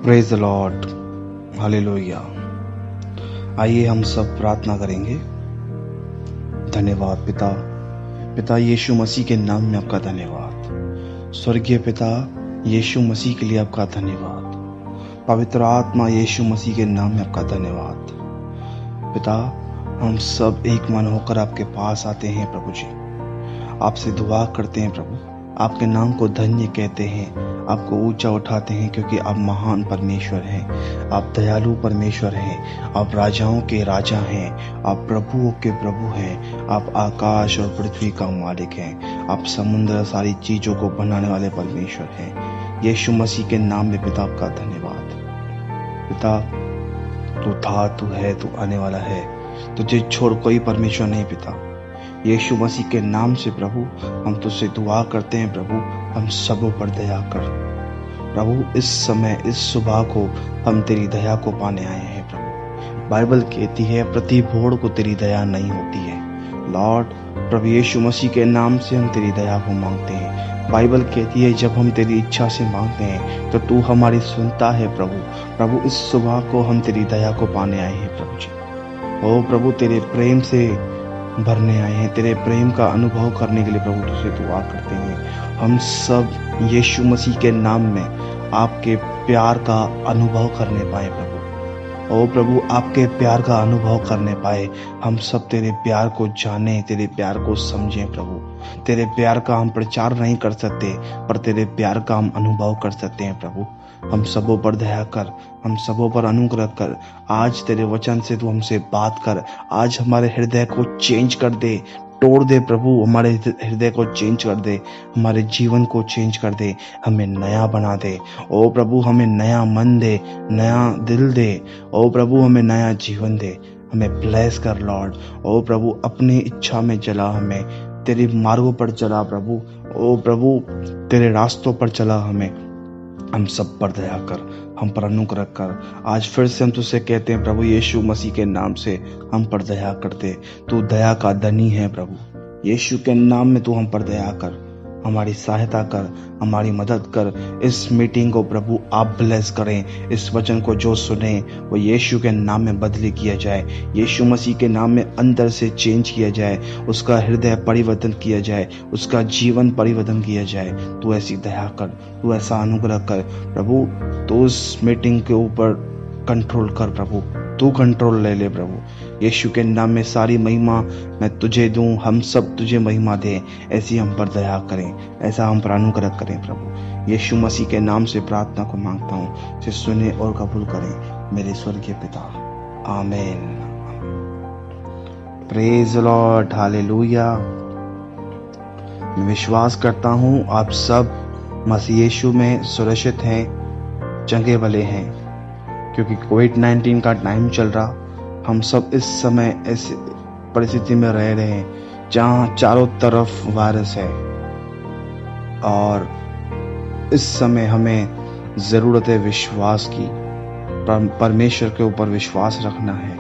Praise the Lord, hallelujah. आइए हम सब प्रार्थना करेंगे। धन्यवाद पिता, पिता यीशु मसीह के नाम में आपका धन्यवाद। स्वर्गीय पिता यीशु मसीह के लिए आपका धन्यवाद। पवित्र आत्मा यीशु मसीह के नाम में आपका धन्यवाद। पिता हम सब एक मन होकर आपके पास आते हैं प्रभु जी, आपसे दुआ करते हैं प्रभु, आपके नाम को धन्य कहते हैं, आपको ऊंचा उठाते हैं, क्योंकि आप महान परमेश्वर हैं, आप दयालु परमेश्वर हैं, आप राजाओं के राजा हैं, आप प्रभुओं के प्रभु हैं, आप आकाश और पृथ्वी का मालिक हैं, आप समुद्र सारी चीजों को बनाने वाले परमेश्वर हैं। यीशु मसीह के नाम में पिता आपका धन्यवाद। पिता तू था, तू है, तू आने वाला है, तुझे छोड़ कोई परमेश्वर नहीं पिता। यीशु मसीह के नाम से प्रभु हम तुझसे दुआ करते हैं प्रभु, हम सबों पर दया कर प्रभु। इस समय इस सुबह को हम तेरी दया को पाने आए हैं प्रभु। बाइबल कहती है प्रति भोर को तेरी दया नहीं होती है। लॉर्ड प्रभु यीशु मसीह के नाम से हम तेरी दया को मांगते हैं। बाइबल कहती है जब हम तेरी इच्छा से मांगते हैं तो तू हमारी सुनता है प्रभु। प्रभु इस सुबह को हम तेरी दया को पाने आए हैं प्रभु जी। ओ प्रभु तेरे प्रेम से भरने आए हैं, तेरे प्रेम का अनुभव करने के लिए प्रभु तुझसे दुआ करते हैं। हम सब यीशु मसीह के नाम में आपके प्यार का अनुभव करने पाए प्रभु। ओ प्रभु आपके प्यार का अनुभव करने पाए, हम सब तेरे प्यार को जाने, तेरे प्यार को समझें प्रभु। तेरे प्यार का हम प्रचार नहीं कर सकते, पर तेरे प्यार का हम अनुभव कर सकते हैं प्रभु। हम सबों पर दया कर, हम सबों पर अनुग्रह कर। आज तेरे वचन से तू हमसे बात कर। आज हमारे हृदय को चेंज कर दे, तोड़ दे प्रभु, हमारे हृदय को चेंज कर दे, हमारे जीवन को चेंज कर दे, हमें नया बना दे। ओ प्रभु हमें नया मन दे, नया दिल दे। ओ प्रभु हमें नया जीवन दे, हमें ब्लेस कर लॉर्ड। ओ प्रभु अपनी इच्छा में चला, हमें तेरे मार्गों पर चला प्रभु। ओ प्रभु तेरे रास्तों पर चला, हमें हम सब पर दया कर, हम पर अनुग्रह कर। आज फिर से हम तुझसे कहते हैं प्रभु यीशु मसीह के नाम से हम पर दया करते। तू दया का धनी है प्रभु। यीशु के नाम में तू हम पर दया कर, हमारी सहायता कर, हमारी मदद कर। इस मीटिंग को प्रभु आप ब्लेस करें। इस वचन को जो सुने वो यीशु के नाम में बदली किया जाए, यीशु मसीह के नाम में अंदर से चेंज किया जाए, उसका हृदय परिवर्तन किया जाए, उसका जीवन परिवर्तन किया जाए। तू ऐसी दया कर, तू ऐसा अनुग्रह कर प्रभु। तो उस मीटिंग के ऊपर कंट्रोल कर प्रभु, तू कंट्रोल ले ले प्रभु। यीशु के नाम में सारी महिमा मैं तुझे दूं, हम सब तुझे महिमा दें। ऐसी हम पर दया करें, ऐसा हम पर अनुग्रह करें प्रभु। यीशु मसीह के नाम से प्रार्थना को मांगता हूँ, इसे सुने और कबूल करें मेरे स्वर्गीय पिता, आमीन। Praise the Lord, hallelujah. मैं विश्वास करता हूँ आप सब मसीह यीशु में सुरक्षित हैं, चंगे भले हैं, क्योंकि कोविड-19 का टाइम चल रहा। हम सब इस समय ऐसी परिस्थिति में रह रहे हैं जहाँ चारों तरफ वायरस है, और इस समय हमें ज़रूरत है विश्वास की। परमेश्वर के ऊपर विश्वास रखना है,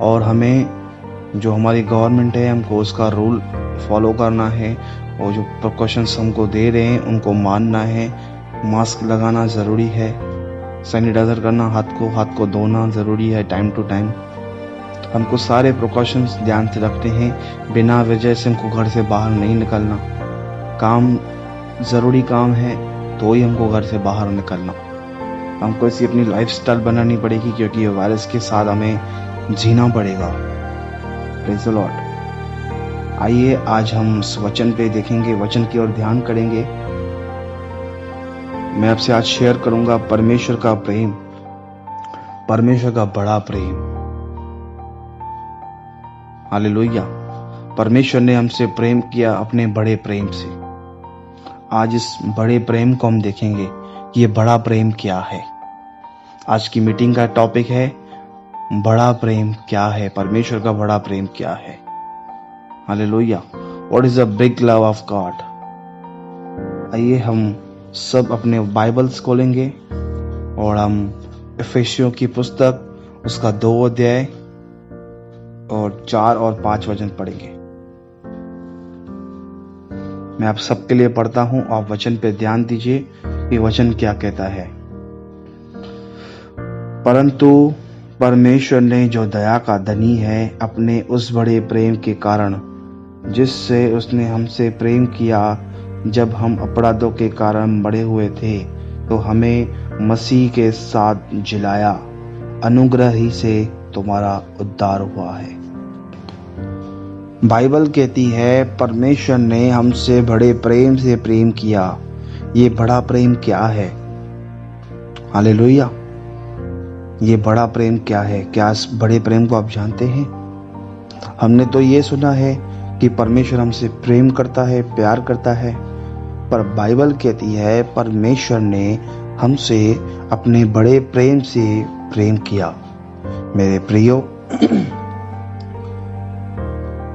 और हमें जो हमारी गवर्नमेंट है हमको उसका रूल फॉलो करना है, और जो प्रिकॉशंस हमको दे रहे हैं उनको मानना है। मास्क लगाना ज़रूरी है, सैनिटाइजर करना, हाथ को धोना ज़रूरी है टाइम टू टाइम। हमको सारे प्रिकॉशंस ध्यान से रखते हैं। बिना वजह से हमको घर से बाहर नहीं निकलना। काम ज़रूरी काम है तो ही हमको घर से बाहर निकलना। हमको ऐसी अपनी लाइफस्टाइल बनानी पड़ेगी, क्योंकि ये वायरस के साथ हमें जीना पड़ेगा। Praise the Lord. आइए आज हम इस वचन पे देखेंगे, वचन की ओर ध्यान करेंगे। मैं आपसे आज शेयर करूंगा परमेश्वर का प्रेम, परमेश्वर का बड़ा प्रेम। हालेलुया। परमेश्वर ने हमसे प्रेम किया अपने बड़े प्रेम से। आज इस बड़े प्रेम को हम देखेंगे कि ये बड़ा प्रेम क्या है। आज की मीटिंग का टॉपिक है बड़ा प्रेम क्या है, परमेश्वर का बड़ा प्रेम क्या है। Hallelujah. What is the big love of God. आइए हम सब अपने बाइबल्स खोलेंगे और हम इफिसियों की पुस्तक उसका 2 अध्याय और 4 और 5 वचन पढ़ेंगे। मैं आप सबके लिए पढ़ता हूं, आप वचन पे ध्यान दीजिए कि वचन क्या कहता है। परंतु परमेश्वर ने जो दया का धनी है, अपने उस बड़े प्रेम के कारण जिससे उसने हमसे प्रेम किया, जब हम अपराधों के कारण मरे हुए थे, तो हमें मसीह के साथ जिलाया। अनुग्रह ही से तुम्हारा उद्धार हुआ है। बाइबल कहती है परमेश्वर ने हमसे बड़े प्रेम से प्रेम किया। ये बड़ा प्रेम क्या है? हालेलुया। ये बड़ा प्रेम क्या है? क्या इस बड़े प्रेम को आप जानते हैं? हमने तो ये सुना है कि परमेश्वर हमसे प्रेम करता है, प्यार करता है, पर बाइबल कहती है परमेश्वर ने हमसे अपने बड़े प्रेम से प्रेम किया। मेरे प्रियो,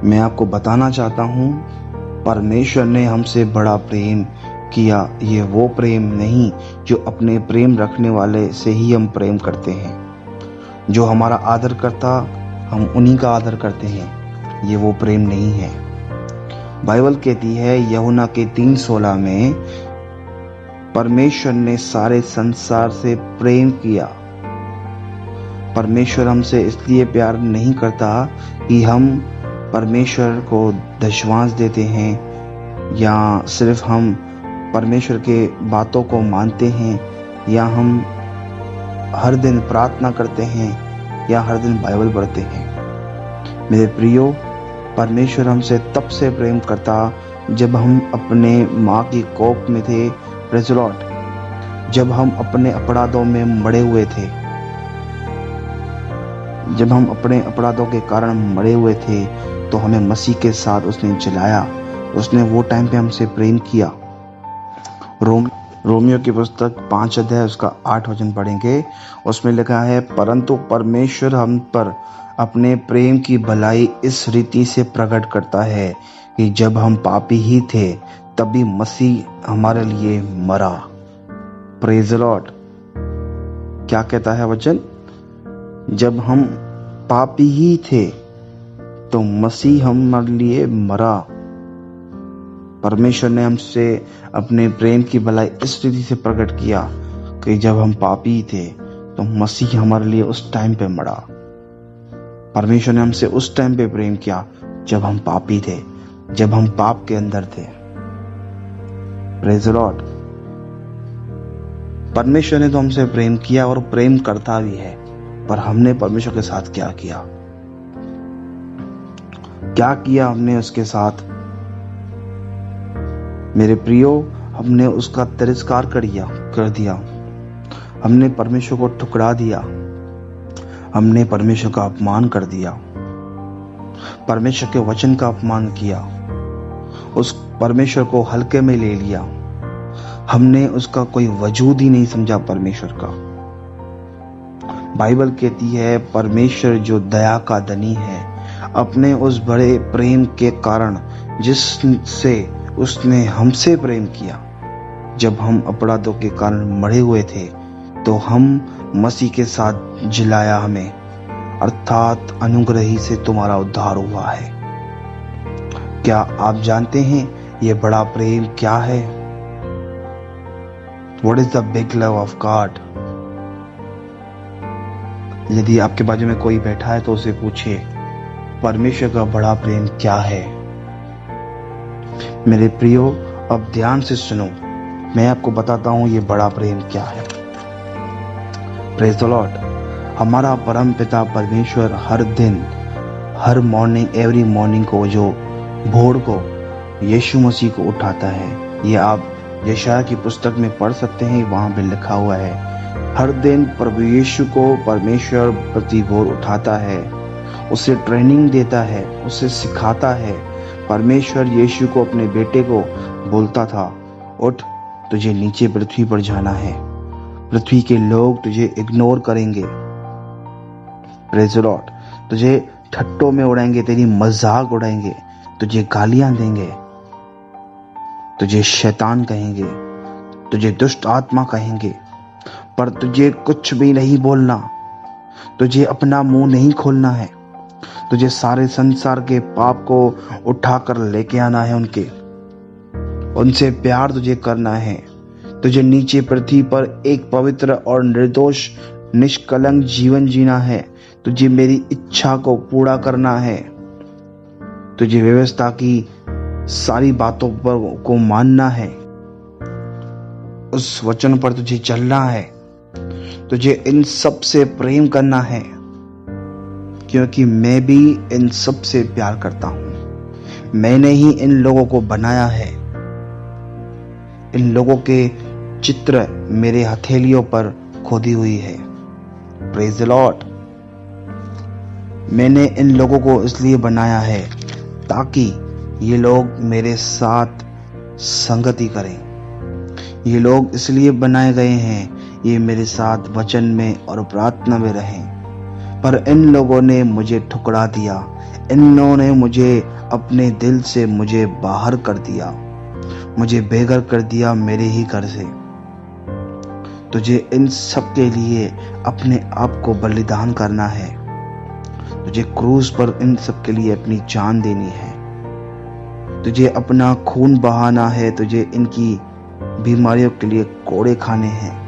मैं आपको बताना चाहता हूँ, परमेश्वर ने हमसे बड़ा प्रेम किया। ये वो प्रेम नहीं जो अपने प्रेम रखने वाले से ही हम प्रेम करते हैं। जो हमारा आदर करता, हम उन्हीं का आदर करते हैं। ये वो प्रेम नहीं है। बाइबल कहती है यूहन्ना के 3:16 में, परमेश्वर ने सारे संसार से प्रेम किया। परमेश्वर हमसे इसलिए प्यार नहीं करता कि हम परमेश्वर को दशवांश देते हैं, या सिर्फ हम परमेश्वर के बातों को मानते हैं, या हम हर दिन प्रार्थना करते हैं, या हर दिन बाइबल पढ़ते हैं। मेरे प्रियो, परमेश्वर हमसे तब से प्रेम करता जब हम अपने माँ की कोख में थे। Praise the Lord. जब हम अपने अपराधों में मरे हुए थे, जब हम अपने अपराधों के कारण मरे हुए थे, तो हमें मसीह के साथ उसने जलाया। उसने वो टाइम पे हमसे प्रेम किया। रोमियो की पुस्तक 5 अध्याय उसका 8 वचन पढ़ेंगे। उसमें लिखा है, परंतु परमेश्वर हम पर अपने प्रेम की भलाई इस रीति से प्रकट करता है कि जब हम पापी ही थे, तभी मसीह हमारे लिए मरा। Praise the Lord. क्या कहता है वचन? जब हम पापी ही थे तो मसीह हमारे लिए मरा। परमेश्वर ने हमसे अपने प्रेम की भलाई इस रीति से प्रकट किया कि जब हम पापी थे तो मसीह हमारे लिए उस टाइम पे मरा। परमेश्वर ने हमसे उस टाइम पे प्रेम किया जब हम पापी थे, जब हम पाप के अंदर थे। Praise the Lord. परमेश्वर ने तो हमसे प्रेम किया और प्रेम करता भी है, पर हमने परमेश्वर के साथ क्या किया? क्या किया हमने उसके साथ? मेरे प्रियो, हमने उसका तिरस्कार कर दिया। हमने परमेश्वर को ठुकरा दिया। हमने परमेश्वर का अपमान कर दिया। परमेश्वर के वचन का अपमान किया। उस परमेश्वर को हल्के में ले लिया। हमने उसका कोई वजूद ही नहीं समझा परमेश्वर का। बाइबल कहती है परमेश्वर जो दया का धनी है, अपने उस बड़े प्रेम के कारण जिससे उसने हमसे प्रेम किया, जब हम अपराधों के कारण मरे हुए थे, तो हम मसीह के साथ जिलाया हमें, अर्थात अनुग्रह ही से तुम्हारा उद्धार हुआ है। क्या आप जानते हैं ये बड़ा प्रेम क्या है? What is the big love of God? यदि आपके बाजू में कोई बैठा है तो उसे पूछिए, परमेश्वर का बड़ा प्रेम क्या है? मेरे प्रियो, अब ध्यान से सुनो, मैं आपको बताता हूं ये बड़ा प्रेम क्या है। Praise the Lord. हमारा परम पिता परमेश्वर हर दिन, हर मॉर्निंग, एवरी मॉर्निंग को, जो भोर को यीशु मसीह को उठाता है। ये आप यशाया की पुस्तक में पढ़ सकते हैं, वहां पे लिखा हुआ है। हर दिन प्रभु यीशु को परमेश्वर प्रति भोर उठाता है, उसे ट्रेनिंग देता है, उसे सिखाता है। परमेश्वर यीशु को, अपने बेटे को बोलता था, उठ, तुझे नीचे पृथ्वी पर जाना है। पृथ्वी के लोग तुझे इग्नोर करेंगे। Praise the Lord. तुझे ठट्टों में उड़ाएंगे, तेरी मजाक उड़ाएंगे, तुझे गालियां देंगे, तुझे शैतान कहेंगे, तुझे दुष्ट आत्मा कहेंगे, पर तुझे कुछ भी नहीं बोलना। तुझे अपना मुंह नहीं खोलना है। तुझे सारे संसार के पाप को उठाकर लेके आना है, उनसे प्यार तुझे करना है। तुझे नीचे पृथ्वी पर एक पवित्र और निर्दोष निष्कलंक जीवन जीना है, तुझे मेरी इच्छा को पूरा करना है, तुझे व्यवस्था की सारी बातों पर को मानना है, उस वचन पर तुझे चलना है, तुझे इन सब से प्रेम करना है, क्योंकि मैं भी इन सब से प्यार करता हूं। मैंने ही इन लोगों को बनाया है। इन लोगों के चित्र मेरे हथेलियों पर खोदी हुई है। Praise the Lord. मैंने इन लोगों को इसलिए बनाया है ताकि ये लोग मेरे साथ संगति करें। ये लोग इसलिए बनाए गए हैं, ये मेरे साथ वचन में और प्रार्थना में रहें। पर इन लोगों ने मुझे ठुकरा दिया, इन लोगों ने मुझे अपने दिल से मुझे बाहर कर दिया, मुझे बेघर कर दिया मेरे ही घर से। तुझे इन सब के लिए अपने आप को बलिदान करना है, तुझे क्रूस पर इन सब के लिए अपनी जान देनी है, तुझे अपना खून बहाना है, तुझे इनकी बीमारियों के लिए कोड़े खाने हैं,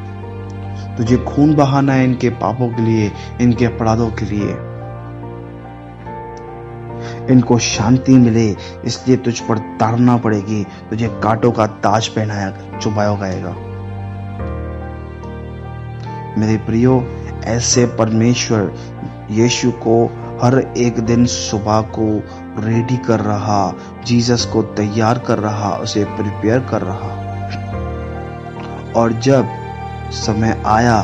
तुझे खून बहाना है इनके पापों के लिए, इनके अपराधों के लिए। इनको शांति मिले इसलिए तुझ पर ताड़ना पड़ेगी, तुझे कांटों का ताज पहनाया चुभाया जाएगा। मेरे प्रियो, ऐसे परमेश्वर यीशु को हर एक दिन सुबह को रेडी कर रहा, जीसस को तैयार कर रहा, उसे प्रिपेयर कर रहा। और जब समय आया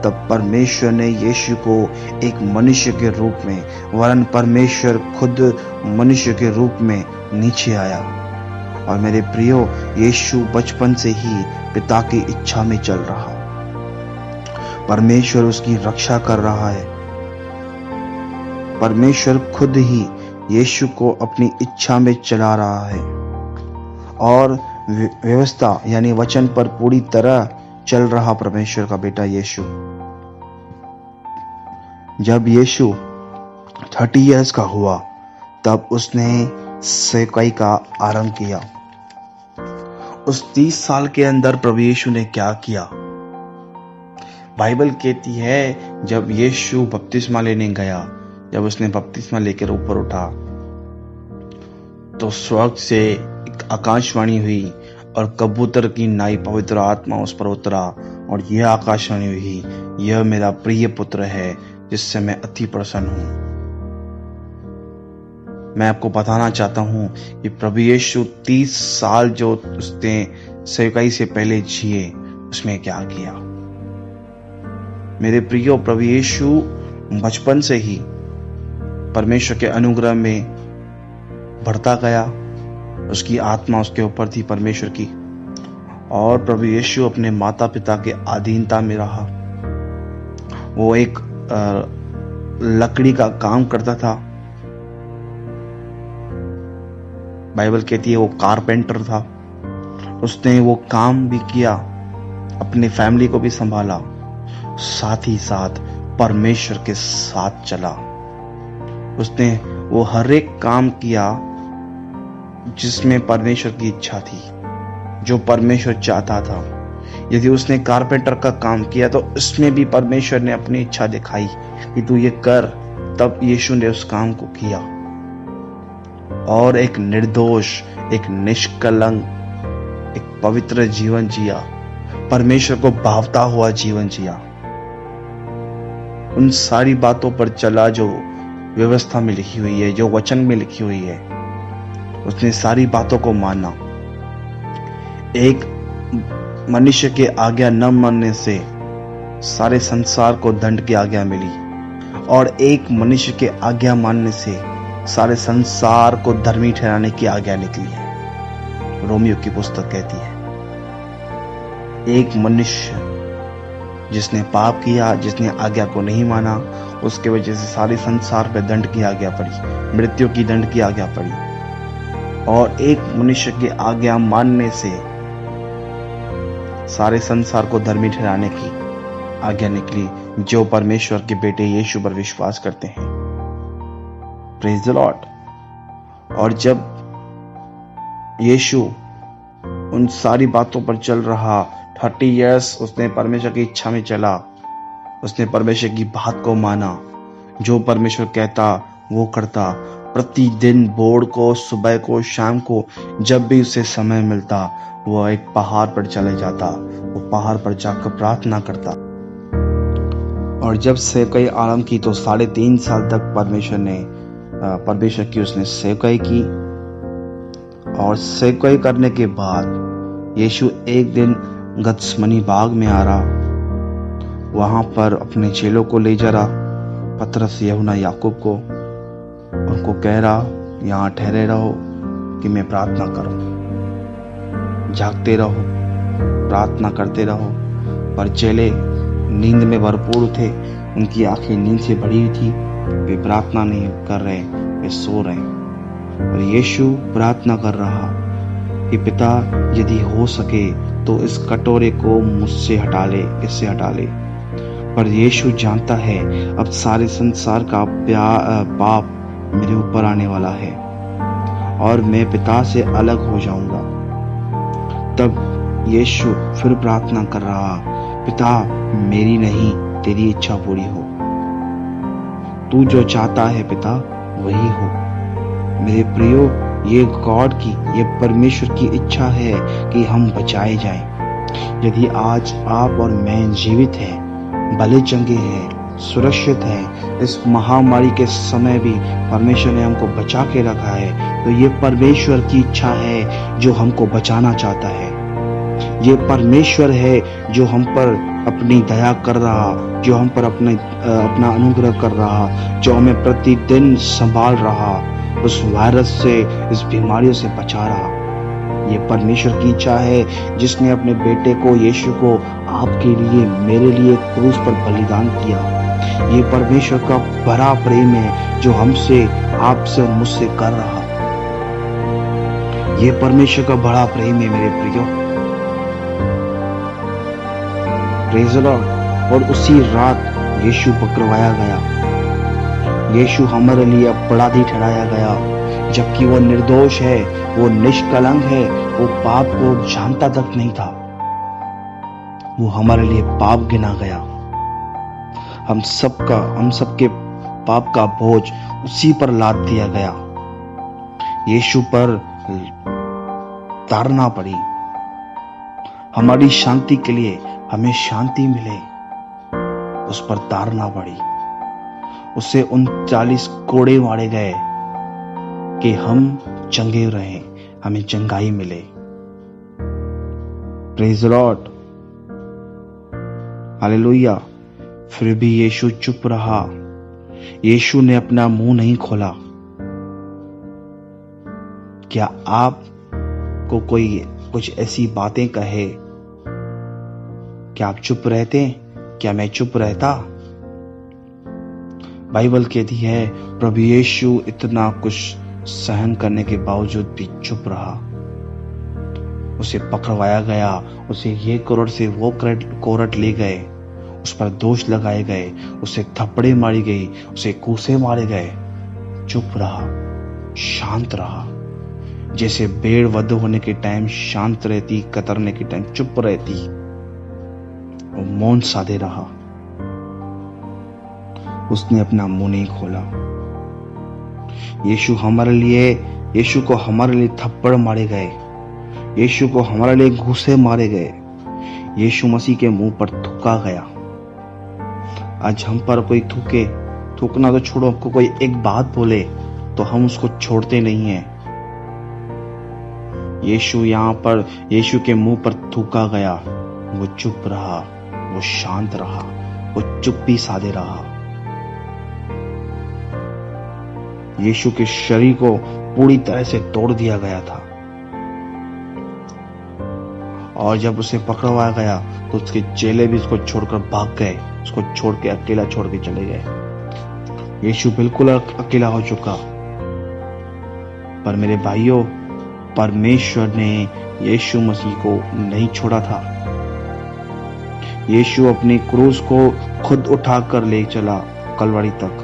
तब परमेश्वर ने यीशु को एक मनुष्य के रूप में, वरन परमेश्वर खुद मनुष्य के रूप में नीचे आया। और मेरे प्रियो, यीशु बचपन से ही पिता की इच्छा में चल रहा। परमेश्वर उसकी रक्षा कर रहा है। परमेश्वर खुद ही यीशु को अपनी इच्छा में चला रहा है और व्यवस्था यानी वचन पर पूरी तरह चल रहा परमेश्वर का बेटा यीशु। जब यीशु 30 इयर्स का हुआ तब उसने सेवकाई का आरंभ किया। उस 30 साल के अंदर प्रभु यीशु ने क्या किया? बाइबल कहती है जब यीशु बपतिस्मा लेने गया, जब उसने बपतिस्मा लेकर ऊपर उठा तो स्वर्ग से एक आकाशवाणी हुई और कबूतर की नाई पवित्र आत्मा उस पर उतरा और यह आकाशवाणी हुई, यह मेरा प्रिय पुत्र है जिससे मैं अति प्रसन्न हूं। मैं आपको बताना चाहता हूं कि प्रभु यीशु 30 साल जो उसने सेवकाई से पहले जिए उसमें क्या किया। मेरे प्रियो, प्रभु यीशु बचपन से ही परमेश्वर के अनुग्रह में बढ़ता गया। उसकी आत्मा उसके ऊपर थी परमेश्वर की, और प्रभु यीशु अपने माता पिता के अधीनता में रहा। वो एक लकड़ी का काम करता था। बाइबल कहती है वो कारपेंटर था। उसने वो काम भी किया, अपनी फैमिली को भी संभाला, साथ ही साथ परमेश्वर के साथ चला। उसने वो हर एक काम किया जिसमें परमेश्वर की इच्छा थी, जो परमेश्वर चाहता था। यदि उसने कारपेंटर का काम किया तो इसमें भी परमेश्वर ने अपनी इच्छा दिखाई कि तू ये कर, तब यीशु ने उस काम को किया और एक निर्दोष, एक निष्कलंक, एक पवित्र जीवन जिया, परमेश्वर को भावता हुआ जीवन जिया। उन सारी बातों पर चला जो व्यवस्था में लिखी हुई है, जो वचन में लिखी हुई है। उसने सारी बातों को माना। एक मनुष्य के आज्ञा न मानने से सारे संसार को दंड की आज्ञा मिली, और एक मनुष्य के आज्ञा मानने से सारे संसार को धर्मी ठहराने की आज्ञा निकली है। रोमियो की पुस्तक कहती है एक मनुष्य जिसने पाप किया, जिसने आज्ञा को नहीं माना, उसके वजह से सारे संसार पे दंड की आज्ञा पड़ी, मृत्यु की दंड की आज्ञा पड़ी। और एक मनुष्य की आज्ञा मानने से सारे संसार को धर्मी ठहराने की आज्ञा निकली, जो परमेश्वर के बेटे यीशु पर विश्वास करते हैं। Praise the Lord. और जब यीशु उन सारी बातों पर चल रहा, 30 इयर्स उसने परमेश्वर की इच्छा में चला, उसने परमेश्वर की बात को माना, जो परमेश्वर कहता वो करता। प्रतिदिन भोर को, सुबह को, शाम को, जब भी उसे समय मिलता वो एक पहाड़ पर चले जाता। वो पहाड़ पर जाकर प्रार्थना करता। और जब सेवकाई आरंभ की तो 3.5 साल तक परमेश्वर की उसने सेवकाई की। और सेवकाई करने के बाद यीशु एक दिन गत्समनी बाग में आ रहा। वहां पर अपने चेलों को ले जा रहा, पतरस, यूहन्ना, याकूब को। उनको कह रहा, यहाँ ठहरे रहो कि मैं प्रार्थना करूं। जागते रहो, प्रार्थना करते रहो। पर चेले नींद में भरपूर थे, उनकी आंखें नींद से भरी हुई थी। वे प्रार्थना नहीं कर रहे, वे सो रहे। और यीशु प्रार्थना कर रहा कि पिता, यदि हो सके तो इस कटोरे को मुझसे हटा ले, इससे हटा ले। पर यीशु जानता है अब सारे संसार का पाप मेरे ऊपर आने वाला है और मैं पिता से अलग हो जाऊंगा। तब यीशु फिर प्रार्थना कर रहा, पिता, मेरी नहीं तेरी इच्छा पूरी हो। तू जो चाहता है पिता वही हो। मेरे प्रियो, ये गॉड की, ये परमेश्वर की इच्छा है कि हम बचाए जाएं। यदि आज आप और मैं जीवित हैं, भले चंगे हैं, सुरक्षित हैं, इस महामारी के समय भी परमेश्वर ने हमको बचा के रखा है, तो ये परमेश्वर की इच्छा है जो हमको बचाना चाहता है। ये परमेश्वर है जो हम पर अपनी दया कर रहा, जो हम पर अपना अनुग्रह कर रहा, जो हमें प्रतिदिन संभाल रहा, उस वायरस से, इस बीमारियों से बचा रहा। ये परमेश्वर की इच्छा है जिसने अपने बेटे को, यीशु को आपके लिए, मेरे लिए क्रूस पर बलिदान किया। ये परमेश्वर का बड़ा प्रेम है जो हमसे, आपसे और मुझसे कर रहा। ये परमेश्वर का बड़ा प्रेम है मेरे प्रियो। Praise the Lord. और उसी रात यीशु पकड़वाया गया। यीशु हमारे लिए अपराधी ठहराया गया, जबकि वो निर्दोष है, वो निष्कलंक है, वो पाप को जानता तक नहीं था। वो हमारे लिए पाप गिना गया। हम सबके पाप का बोझ उसी पर लाद दिया गया। यीशु पर तारना पड़ी। हमारी शांति के लिए, हमें शांति मिले, उस पर तारना पड़ी। उसे 39 कोड़े मारे गए कि हम चंगे रहें, हमें चंगाई मिले। Praise the Lord, hallelujah. फिर भी यीशु चुप रहा। यीशु ने अपना मुंह नहीं खोला। क्या आप को कोई कुछ ऐसी बातें कहे, क्या आप चुप रहते? क्या मैं चुप रहता? बाइबल कहती है प्रभु यीशु इतना कुछ सहन करने के बावजूद भी चुप रहा। उसे पकड़वाया गया, उसे ये कोरट से वो कोरट ले गए, उस पर दोष लगाए गए, उसे थप्पड़े मारी गई, उसे कूसे मारे गए। चुप रहा, शांत रहा। जैसे भेड़ वध होने के टाइम शांत रहती, कतरने के टाइम चुप रहती, वो मौन साधे रहा। उसने अपना मुंह नहीं खोला। यीशु को हमारे लिए थप्पड़ मारे गए, यीशु को हमारे लिए घूंसे मारे गए, यीशु मसीह के मुंह पर थूका गया। आज हम पर कोई थूकना तो छोड़ो, हमको कोई एक बात बोले तो हम उसको छोड़ते नहीं हैं। यीशु के मुंह पर थूका गया, वो चुप रहा, वो शांत रहा, वो चुप्पी साधे रहा। यीशु के शरीर को पूरी तरह से तोड़ दिया गया था। और जब उसे पकड़वाया गया तो उसके चेले भी उसको छोड़कर भाग गए, उसको छोड़ के अकेला छोड़ के चले गए। यीशु बिल्कुल अकेला हो चुका। पर मेरे भाइयों, परमेश्वर ने यीशु मसीह को नहीं छोड़ा था। यीशु अपनी क्रूस को खुद उठाकर ले चला कलवरी तक।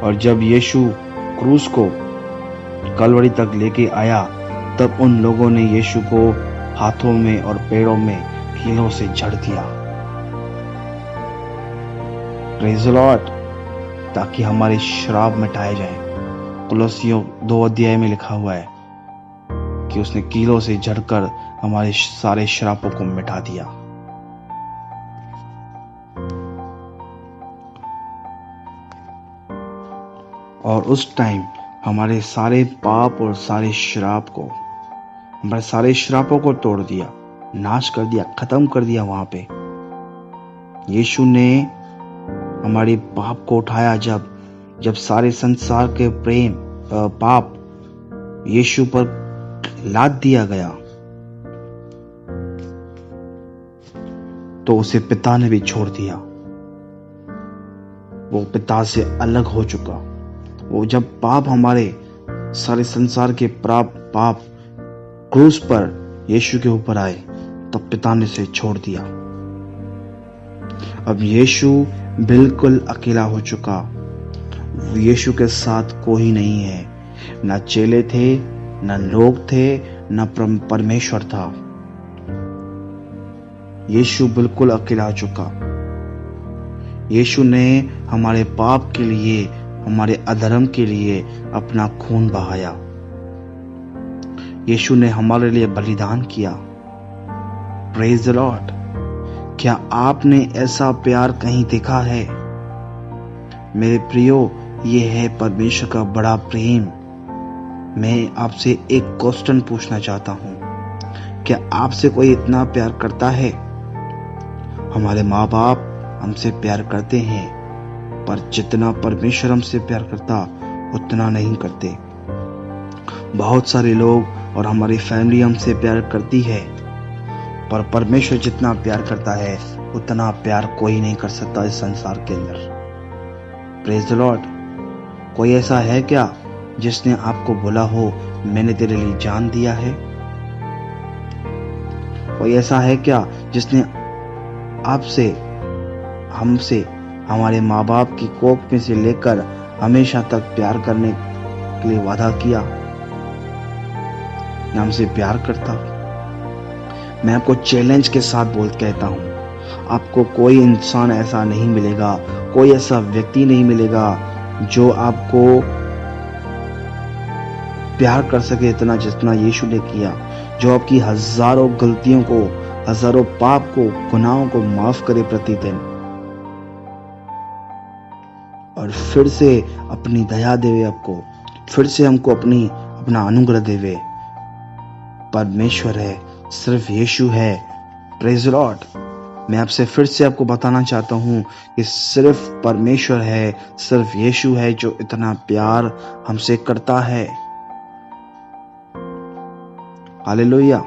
और जब यीशु क्रूस को कलवरी तक लेके आया, तब उन लोगों ने यीशु को हाथों में और पैरों में कीलों से जड़ दिया। प्रेज़ द लॉर्ड, ताकि हमारे श्राप मिटाए जाएं। कुलुस्सियों 2 अध्याय में लिखा हुआ है कि उसने कीलों से झड़कर हमारे सारे श्रापों को मिटा दिया। और उस टाइम हमारे सारे पाप और सारे श्राप को, हमारे सारे श्रापों को तोड़ दिया, नाश कर दिया, खत्म कर दिया। वहां पे यीशु ने हमारे पाप को उठाया। जब सारे संसार के पाप यीशु पर लाद दिया गया, तो उसे पिता ने भी छोड़ दिया। वो पिता से अलग हो चुका। वो जब पाप, हमारे सारे संसार के पाप क्रूस पर यीशु के ऊपर आए, तब पिता ने उसे छोड़ दिया। अब यीशु बिल्कुल अकेला हो चुका। यीशु के साथ कोई नहीं है, ना चेले थे, ना लोग थे, ना परमेश्वर था। यीशु बिल्कुल अकेला हो चुका। यीशु ने हमारे पाप के लिए, हमारे अधर्म के लिए अपना खून बहाया। यीशु ने हमारे लिए बलिदान किया। Praise the Lord. क्या आपने ऐसा प्यार कहीं देखा है? मेरे प्रियो, ये है परमेश्वर का बड़ा प्रेम। मैं आपसे एक क्वेश्चन पूछना चाहता हूं, क्या आपसे कोई इतना प्यार करता है? हमारे माँ बाप हमसे प्यार करते हैं, पर जितना परमेश्वर हमसे प्यार करता उतना नहीं करते। बहुत सारे लोग और हमारी फैमिली हमसे प्यार करती है, पर परमेश्वर जितना प्यार करता है उतना प्यार कोई नहीं कर सकता इस संसार के अंदर। Praise the Lord. कोई ऐसा है क्या जिसने आपको बोला हो, मैंने तेरे लिए जान दिया है? कोई ऐसा है क्या जिसने आपसे, हमसे, हमारे माँ बाप की कोख में से लेकर हमेशा तक प्यार करने के लिए वादा किया? या हमसे प्यार करता? मैं आपको चैलेंज के साथ कहता हूं, आपको कोई इंसान ऐसा नहीं मिलेगा, कोई ऐसा व्यक्ति नहीं मिलेगा जो आपको प्यार कर सके इतना जितना यीशु ने किया, जो आपकी हजारों गलतियों को, हजारों पाप को, गुनाहों को माफ करे प्रतिदिन, और फिर से अपनी दया देवे आपको, फिर से हमको अपना अनुग्रह देवे। परमेश्वर है, सिर्फ यीशु है। Praise Lord. मैं आपसे फिर से आपको बताना चाहता हूं कि सिर्फ परमेश्वर है, सिर्फ यीशु है जो इतना प्यार हमसे करता है। हालेलुया।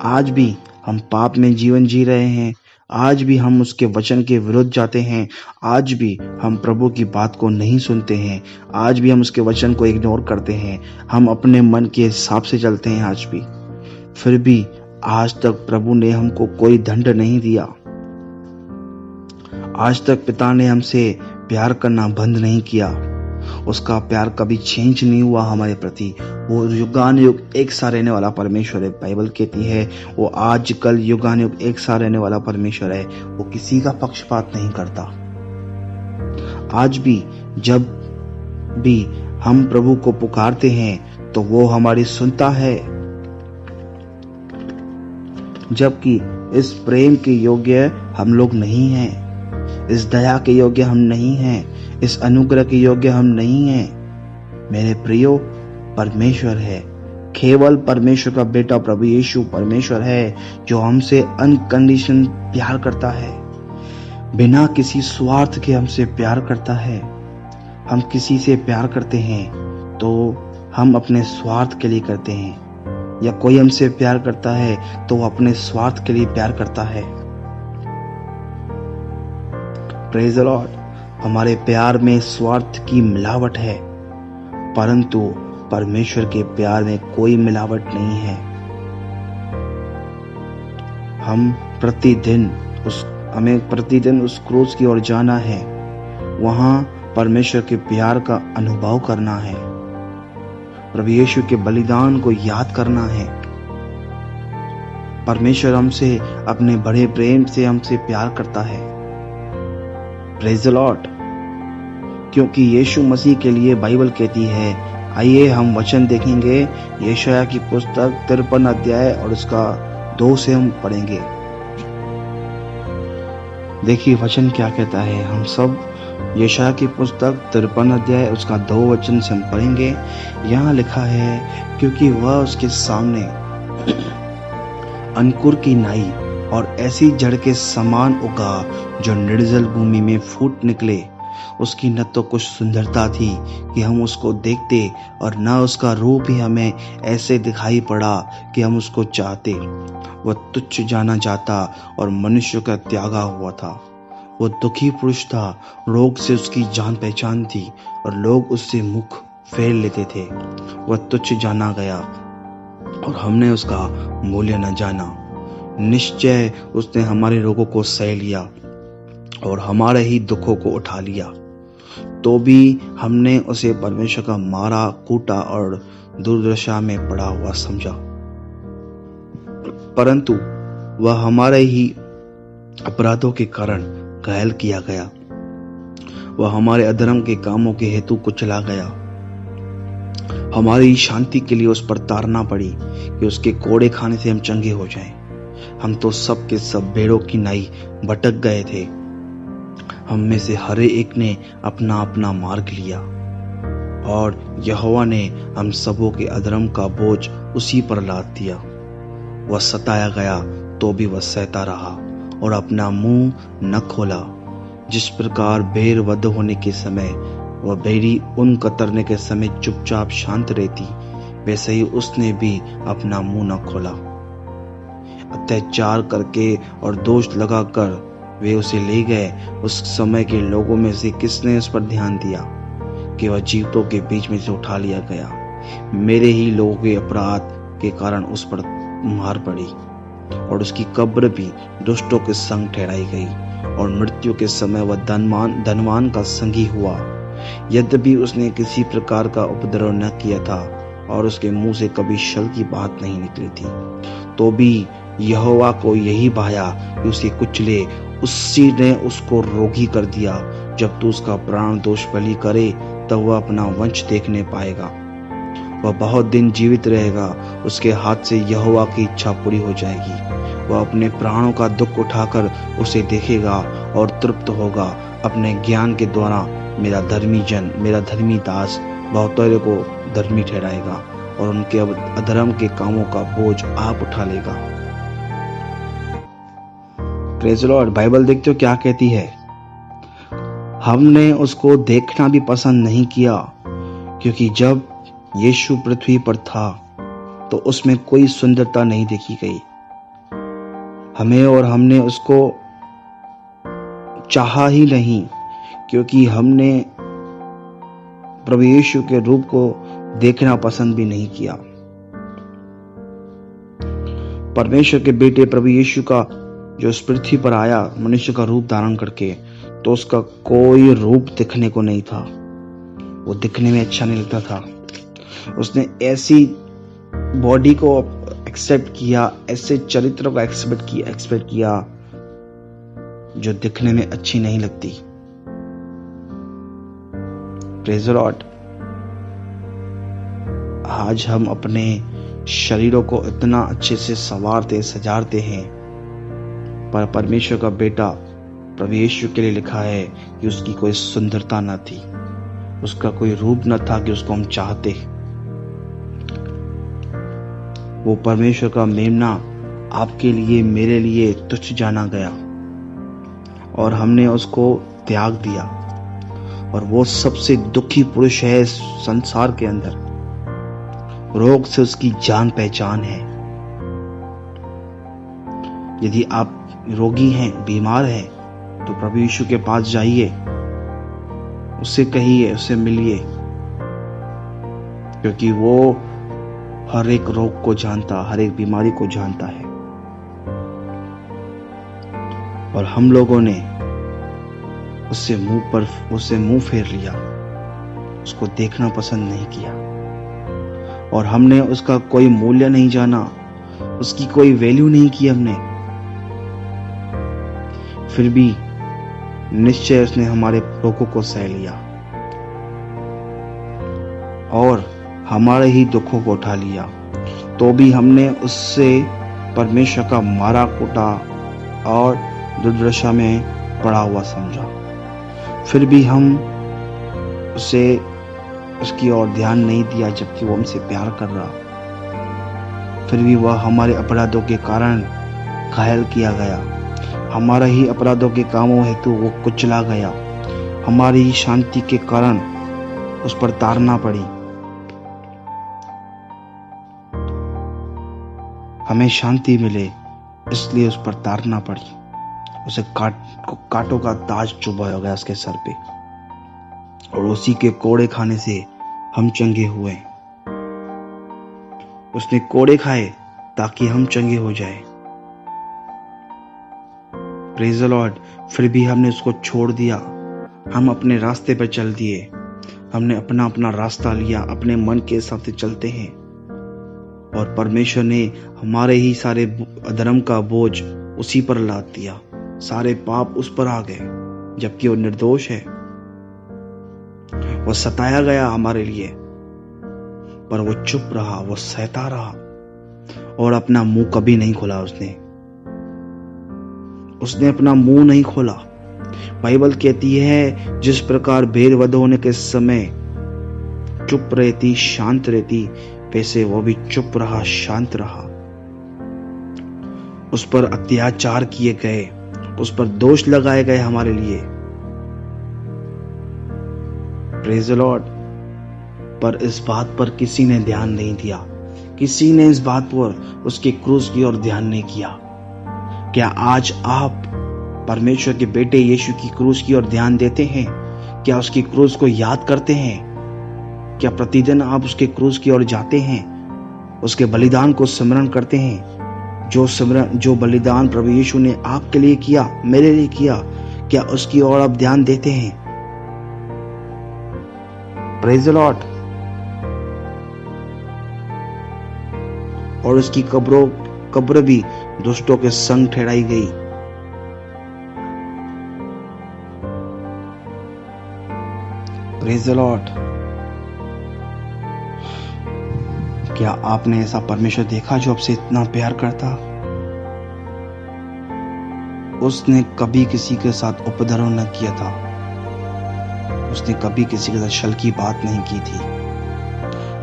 आज भी हम पाप में जीवन जी रहे हैं, आज भी हम उसके वचन के विरुद्ध जाते हैं, आज भी हम प्रभु की बात को नहीं सुनते हैं, आज भी हम उसके वचन को इग्नोर करते हैं, हम अपने मन के हिसाब से चलते हैं आज भी। फिर भी आज तक प्रभु ने हमको कोई दंड नहीं दिया। आज तक पिता ने हमसे प्यार करना बंद नहीं किया। उसका प्यार कभी चेंज नहीं हुआ हमारे प्रति। वो युगानुयुग एक सा रहने वाला परमेश्वर है। बाइबल कहती है वो आजकल युगानुयुग एक सा रहने वाला परमेश्वर है। वो किसी का पक्षपात नहीं करता। आज भी जब भी हम प्रभु को पुकारते हैं तो वो हमारी सुनता है। जबकि इस प्रेम के योग्य हम लोग नहीं हैं, इस दया के योग्य हम नहीं हैं, इस अनुग्रह के योग्य हम नहीं हैं। मेरे प्रियो, परमेश्वर है, केवल परमेश्वर का बेटा प्रभु यीशु परमेश्वर है जो हमसे अनकंडीशनल प्यार करता है, बिना किसी स्वार्थ के हमसे प्यार करता है। हम किसी से प्यार करते हैं तो हम अपने स्वार्थ के लिए करते हैं, या कोई हमसे प्यार करता है तो वो अपने स्वार्थ के लिए प्यार करता है। Praise the Lord. हमारे प्यार में स्वार्थ की मिलावट है, परंतु परमेश्वर के प्यार में कोई मिलावट नहीं है। हमें प्रतिदिन उस क्रूस की ओर जाना है, वहां परमेश्वर के प्यार का अनुभव करना है, प्रभु यीशु के बलिदान को याद करना है। परमेश्वर हमसे अपने बड़े प्रेम से हमसे प्यार करता है। Praise the Lord. क्योंकि यीशु मसीह के लिए बाइबल कहती है, आइए हम वचन देखेंगे यशायाह की पुस्तक 53 अध्याय और उसका 2 से हम पढ़ेंगे। देखिए वचन क्या कहता है। हम सब यशायाह की पुस्तक 53 अध्याय उसका 2 वचन से हम पढ़ेंगे। यहाँ लिखा है, क्योंकि वह उसके सामने अंकुर की नाई और ऐसी जड़ के समान उगा जो निर्जल भूमि में फूट निकले। उसकी न तो कुछ सुंदरता थी कि हम उसको देखते और न उसका रूप ही हमें ऐसे दिखाई पड़ा कि हम उसको चाहते। वह तुच्छ जाना जाता और मनुष्य का त्यागा हुआ था। वह दुखी पुरुष था, रोग से उसकी जान पहचान थी और लोग उससे मुख फेर लेते थे। वह तुच्छ जाना गया और हमने उसका मूल्य न जाना। निश्चय उसने हमारे रोगों को सह लिया और हमारे ही दुखों को उठा लिया। तो भी हमने उसे परमेश्वर का मारा, कूटा और दुर्दशा में पड़ा हुआ समझा। परंतु वह हमारे ही अपराधों के कारण घायल किया गया, वह हमारे अधर्म के कामों के हेतु कुचला गया। हमारी शांति के लिए उस पर ताड़ना पड़ी कि उसके कोड़े खाने से हम चंगे हो जाएं। हम तो सब के सब भेड़ों की नाई भटक गए थे। हम में से हर एक ने अपना अपना मार्ग लिया और यहोवा ने हम सबों के अधर्म का बोझ उसी पर लाद दिया। वह सताया गया तो भी वह सहता रहा और अपना मुंह न खोला। जिस प्रकार भेड़ वध होने के समय वह भेड़ी ऊन कतरने के समय चुपचाप शांत रहती, वैसे ही उसने भी अपना मुंह न खोला। अत्याचार करके और दोष लगाकर वे उसे ले गए। उस समय के लोगों में से किसने उस पर ध्यान दिया कि वह जीवितों के बीच में से उठा लिया गया। मेरे ही लोगों के अपराध के कारण उस पर मार पड़ी और उसकी कब्र भी दुष्टों के संग ठहराई गई और मृत्यु के समय वह धनवान का संगी हुआ। यद्यपि उसने किसी प्रकार का उपद्रव न किया था और उसके मुंह से कभी छल की बात नहीं निकली थी, तो भी यहोवा को यही भाया कि उसे कुचले। उसी ने उसको रोगी कर दिया। जब तू उसका प्राण दोष बलि करे तब वह अपना वंश देखने पाएगा। वह बहुत दिन जीवित रहेगा, उसके हाथ से यहोवा की इच्छा पूरी हो जाएगी। वह अपने प्राणों का दुख उठाकर उसे देखेगा और तृप्त होगा। अपने ज्ञान के द्वारा मेरा धर्मी दास बहुतों को धर्मी ठहराएगा और उनके अधर्म के कामों का बोझ आप उठा लेगा। Praise the Lord. बाइबल देखते हो क्या कहती है। हमने उसको देखना भी पसंद नहीं किया, क्योंकि जब यीशु पृथ्वी पर था तो उसमें कोई सुंदरता नहीं देखी गई हमें, और हमने उसको चाहा ही नहीं, क्योंकि हमने प्रभु यीशु के रूप को देखना पसंद भी नहीं किया। परमेश्वर के बेटे प्रभु यीशु का जो इस पृथ्वी पर आया मनुष्य का रूप धारण करके, तो उसका कोई रूप दिखने को नहीं था। वो दिखने में अच्छा नहीं लगता था। उसने ऐसी बॉडी को एक्सेप्ट किया, ऐसे चरित्र को एक्सपेक्ट किया जो दिखने में अच्छी नहीं लगती। Praise the Lord. आज हम अपने शरीरों को इतना अच्छे से संवारते सजाते हैं, पर परमेश्वर का बेटा प्रभु यीशु के लिए लिखा है कि उसकी कोई सुंदरता न थी, उसका कोई रूप न था कि उसको हम चाहते। वो परमेश्वर का मेमना आपके लिए मेरे लिए तुच्छ जाना गया और हमने उसको त्याग दिया। और वो सबसे दुखी पुरुष है संसार के अंदर, रोग से उसकी जान पहचान है। यदि आप रोगी हैं, बीमार हैं, तो प्रभु यीशु के पास जाइए, उससे कहिए, उससे मिलिए, क्योंकि वो हर एक रोग को जानता, हर एक बीमारी को जानता है। और हम लोगों ने उससे मुंह फेर लिया, उसको देखना पसंद नहीं किया और हमने उसका कोई मूल्य नहीं जाना, उसकी कोई वैल्यू नहीं की हमने। फिर भी निश्चय उसने हमारे रोगों को सह लिया और हमारे ही दुखों को उठा लिया। तो भी हमने उससे परमेश्वर का मारा कूटा और दुर्दशा में पड़ा हुआ समझा। फिर भी हम उसे उसकी ओर ध्यान नहीं दिया, जबकि वो हमसे प्यार कर रहा। फिर भी वह हमारे अपराधों के कारण घायल किया गया, हमारा ही अपराधों के कामों हेतु वो कुचला गया, हमारी ही शांति के कारण उस पर ताड़ना पड़ी। हमें शांति मिले इसलिए उस पर ताड़ना पड़ी। उसे कांटों का ताज चुभाया गया उसके सर पे, और उसी के कोड़े खाने से हम चंगे हुए। उसने कोड़े खाए ताकि हम चंगे हो जाए। Praise the Lord. फिर भी हमने उसको छोड़ दिया, हम अपने रास्ते पर चल दिए। हमने अपना अपना रास्ता लिया, अपने मन के हिसाब से चलते हैं, और परमेश्वर ने हमारे ही सारे अधर्म का बोझ उसी पर लाद दिया। सारे पाप उस पर आ गए, जबकि वो निर्दोष है। वो सताया गया हमारे लिए, पर वो चुप रहा, वो सहता रहा और अपना मुंह कभी नहीं खोला। उसने अपना मुंह नहीं खोला। बाइबल कहती है, जिस प्रकार भेड़ वध होने के समय चुप रहती, शांत रहती, वैसे वो भी चुप रहा, शांत रहा। उस पर अत्याचार किए गए, उस पर दोष लगाए गए हमारे लिए। Praise the Lord. पर इस बात पर किसी ने ध्यान नहीं दिया, किसी ने इस बात पर उसके क्रूस की ओर ध्यान नहीं किया। क्या आज आप परमेश्वर के बेटे यीशु की क्रूस की ओर ध्यान देते हैं? क्या उसकी क्रूस को याद करते हैं? क्या प्रतिदिन आप उसके क्रूस की ओर जाते हैं, उसके बलिदान को स्मरण करते हैं? जो बलिदान प्रभु यीशु ने आपके लिए किया, मेरे लिए किया, क्या उसकी ओर आप ध्यान देते हैं? Praise the Lord. और उसकी कब्र भी दुष्टों के संग ठहराई गई। Praise the Lord. क्या आपने ऐसा परमेश्वर देखा जो आपसे इतना प्यार करता? उसने कभी किसी के साथ उपद्रव न किया था, उसने कभी किसी के साथ छल की बात नहीं की थी।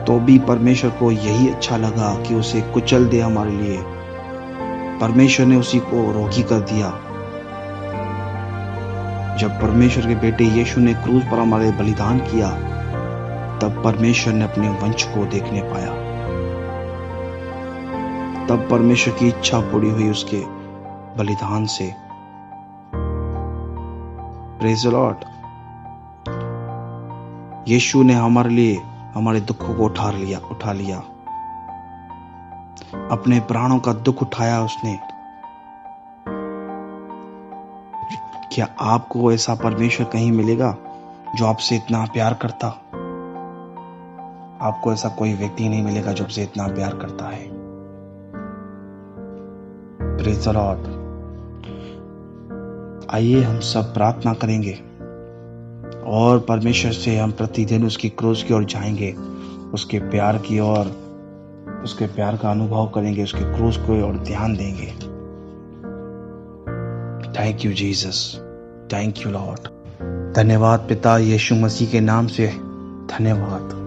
तो भी परमेश्वर को यही अच्छा लगा कि उसे कुचल दे हमारे लिए। परमेश्वर ने उसी को रोगी कर दिया। जब परमेश्वर के बेटे यीशु ने क्रूस पर हमारे बलिदान किया, तब परमेश्वर ने अपने वंश को देखने पाया। तब परमेश्वर की इच्छा पूरी हुई उसके बलिदान से। Praise the Lord. यीशु ने हमारे लिए हमारे दुखों को उठा लिया, अपने प्राणों का दुख उठाया उसने। क्या आपको ऐसा परमेश्वर कहीं मिलेगा जो आपसे इतना प्यार करता? आपको ऐसा कोई व्यक्ति नहीं मिलेगा जो आपसे इतना प्यार करता है। Praise the Lord. आइए हम सब प्रार्थना करेंगे और परमेश्वर से हम प्रतिदिन उसकी क्रूस की ओर जाएंगे, उसके प्यार की ओर, उसके प्यार का अनुभव करेंगे, उसके क्रूस को और ध्यान देंगे। Thank you Jesus, thank you Lord. धन्यवाद पिता यीशु मसीह के नाम से, धन्यवाद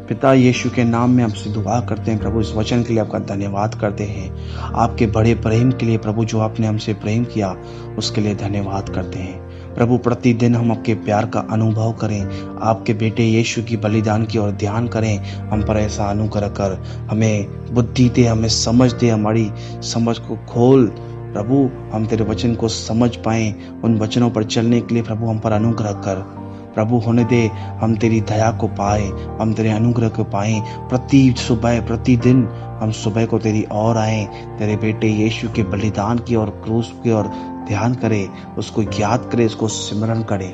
पिता यीशु के नाम में आपसे दुआ करते हैं प्रभु। इस वचन के लिए आपका धन्यवाद करते हैं, आपके बड़े प्रेम के लिए प्रभु, जो आपने हमसे प्रेम किया उसके लिए धन्यवाद करते हैं प्रभु। प्रतिदिन हम आपके प्यार का अनुभव करें, आपके बेटे यीशु की बलिदान की ओर ध्यान करें। हम पर ऐसा अनुग्रह कर, हमें बुद्धि दे, हमें समझ दे, हमारी समझ को खोल प्रभु। हम तेरे वचन को समझ पाएं, उन वचनों पर चलने के लिए प्रभु हम पर अनुग्रह कर प्रभु। होने दे हम तेरी दया को पाए, हम तेरे अनुग्रह को पाए। प्रतिदिन हम सुबह को तेरी ओर आए, तेरे बेटे यीशु के बलिदान की और क्रूस की ओर ध्यान करें, उसको याद करें, उसको सिमरन करें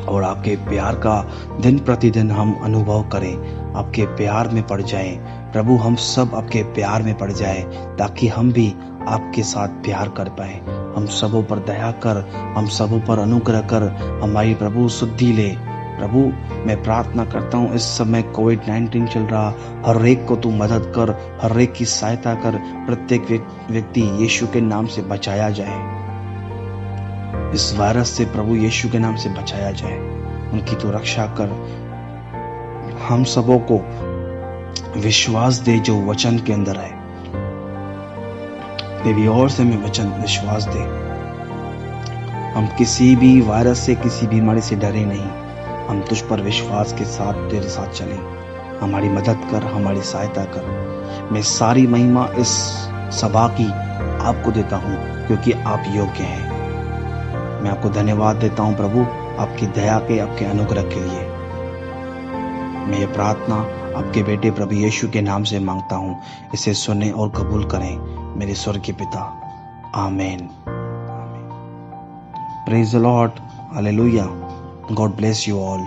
और आपके प्यार का दिन प्रतिदिन हम अनुभव करें, आपके प्यार में पड़ जाएं प्रभु। हम सब आपके प्यार में पड़ जाएं ताकि हम भी आपके साथ प्यार कर पाए। हम सबों पर दया कर, हम सबों पर अनुग्रह कर, हमारी प्रभु शुद्धि ले। प्रभु मैं प्रार्थना करता हूँ, इस समय कोविड-19 चल रहा, हर एक को तू मदद कर, हर एक की सहायता कर, प्रत्येक व्यक्ति यीशु के नाम से बचाया जाए, इस वायरस से प्रभु यीशु के नाम से बचाया जाए, उनकी तू रक्षा कर। हम सबों को विश्वास दे जो वचन के अंदर है, तेरी ओर से मैं वचन विश्वास दे। हम किसी भी वायरस से, किसी बीमारी से डरे नहीं, हम तुझ पर विश्वास के साथ तेरे साथ चलें। हमारी मदद कर, हमारी सहायता कर। मैं सारी महिमा इस सभा की आपको देता हूँ, क्योंकि आप योग्य हैं। मैं आपको धन्यवाद देता हूँ प्रभु, आपकी दया के, आपके अनुग्रह के लिए। मैं ये प्रार्थना आपके बेटे प्रभु यीशु के नाम से मांगता हूँ, इसे सुने और कबूल करें मेरे स्वर्गीय पिता। आमीन। Praise the Lord, hallelujah. God bless you all.